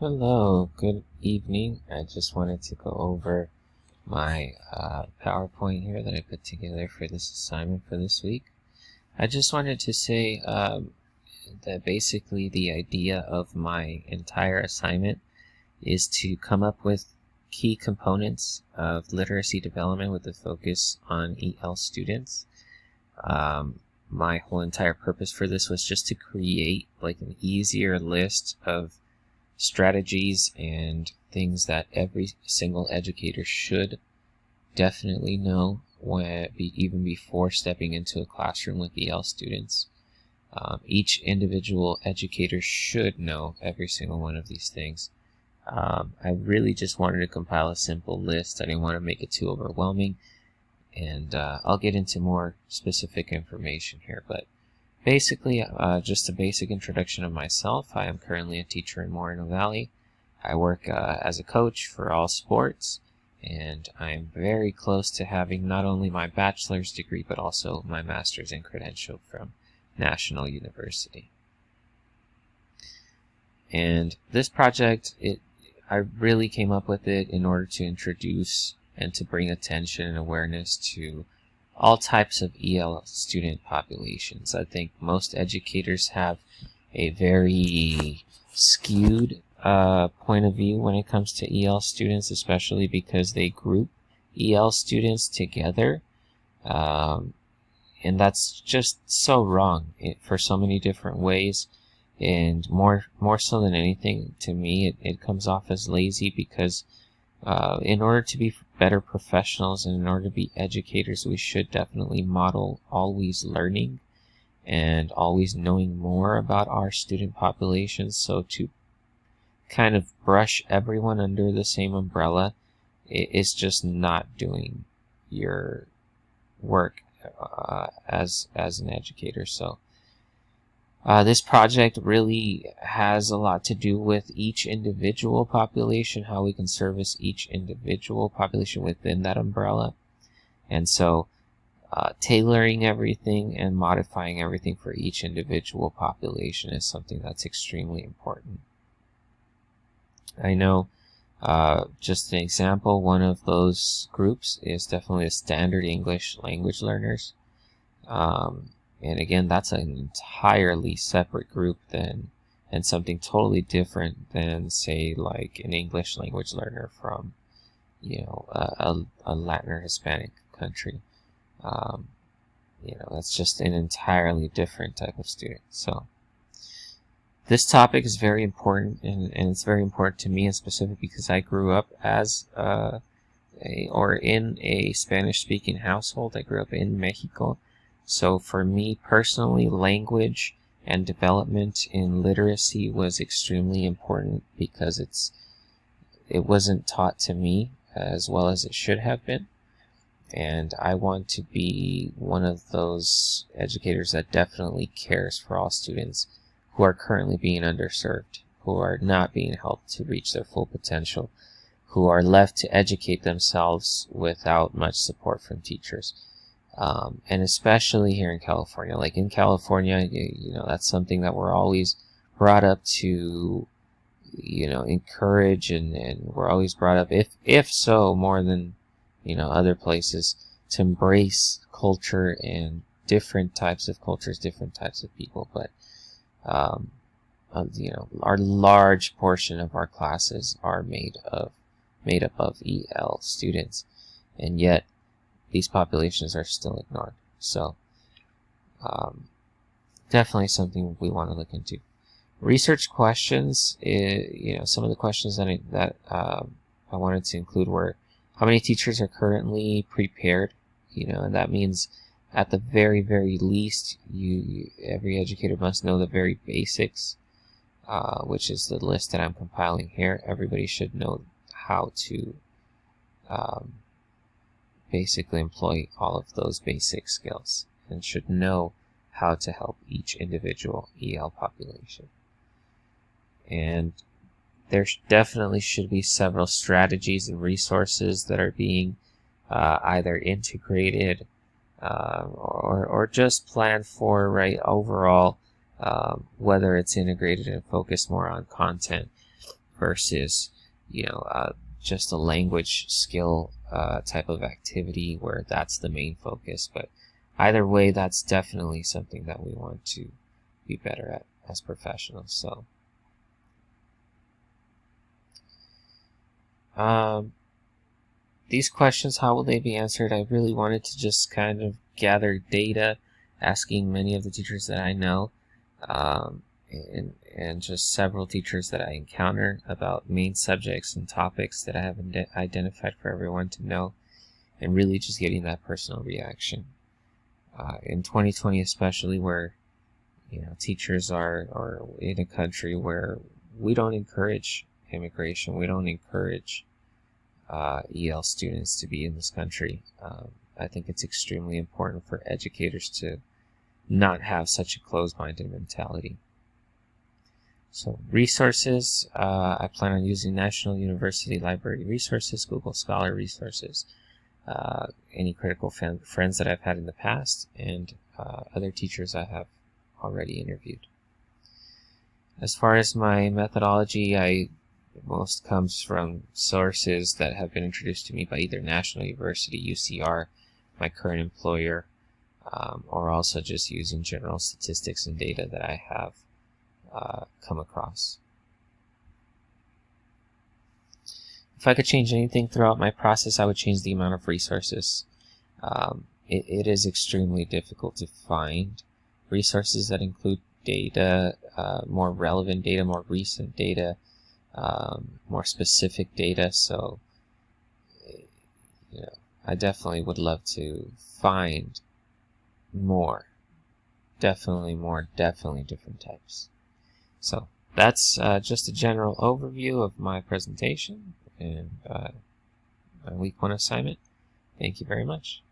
Hello, good evening. I just wanted to go over my PowerPoint here that I put together for this assignment for this week. I just wanted to say that basically the idea of my entire assignment is to come up with key components of literacy development with a focus on EL students. My whole entire purpose for this was just to create like an easier list of strategies and things that every single educator should definitely know even before stepping into a classroom with EL students. Each individual educator should know every single one of these things. I really just wanted to compile a simple list. I didn't want to make it too overwhelming, and I'll get into more specific information here, but basically, just a basic introduction of myself. I am currently a teacher in Moreno Valley. I work as a coach for all sports, and I'm very close to having not only my bachelor's degree, but also my master's and credential from National University. And this project, I really came up with it in order to introduce and to bring attention and awareness to all types of EL student populations. I think most educators have a very skewed point of view when it comes to EL students, especially because they group EL students together. And that's just so wrong for so many different ways. And more so than anything, to me, it comes off as lazy because in order to be better professionals and in order to be educators, we should definitely model always learning and always knowing more about our student populations. So to kind of brush everyone under the same umbrella is just not doing your work as an educator. So this project really has a lot to do with each individual population, how we can service each individual population within that umbrella. And so tailoring everything and modifying everything for each individual population is something that's extremely important. I know, just an example, one of those groups is definitely the standard English language learners. And again, that's an entirely separate group and something totally different than, say, like an English language learner from, a Latin or Hispanic country. That's just an entirely different type of student. So this topic is very important, and it's very important to me in specific because I grew up as in a Spanish-speaking household. I grew up in Mexico. So for me personally, language and development in literacy was extremely important because it wasn't taught to me as well as it should have been. And I want to be one of those educators that definitely cares for all students who are currently being underserved, who are not being helped to reach their full potential, who are left to educate themselves without much support from teachers. And especially here in California. Like in California, that's something that we're always brought up to, encourage, and we're always brought up, if so, more than, other places, to embrace culture and different types of cultures, different types of people. But, our large portion of our classes are made up of EL students, and yet these populations are still ignored. So definitely something we want to look into. Research questions, some of the questions that I wanted to include were, how many teachers are currently prepared? And that means at the very, very least, every educator must know the very basics, which is the list that I'm compiling here. Everybody should know how to basically employ all of those basic skills and should know how to help each individual EL population. And there definitely should be several strategies and resources that are being either integrated or just planned for, right, overall, whether it's integrated and focused more on content versus, just a language skill type of activity where that's the main focus. But either way, that's definitely something that we want to be better at as professionals. So these questions, how will they be answered? I really wanted to just kind of gather data, asking many of the teachers that I know, and just several teachers that I encounter about main subjects and topics that I have identified for everyone to know, and really just getting that personal reaction. In 2020 especially, where teachers are in a country where we don't encourage immigration, we don't encourage EL students to be in this country. I think it's extremely important for educators to not have such a closed-minded mentality. So resources, I plan on using National University Library resources, Google Scholar resources, any critical friends that I've had in the past, and other teachers I have already interviewed. As far as my methodology, most comes from sources that have been introduced to me by either National University, UCR, my current employer, or also just using general statistics and data that I have come across. If I could change anything throughout my process, I would change the amount of resources. It is extremely difficult to find resources that include data, more relevant data, more recent data, more specific data. So, I definitely would love to find more. Definitely different types. So that's just a general overview of my presentation and my week 1 assignment. Thank you very much.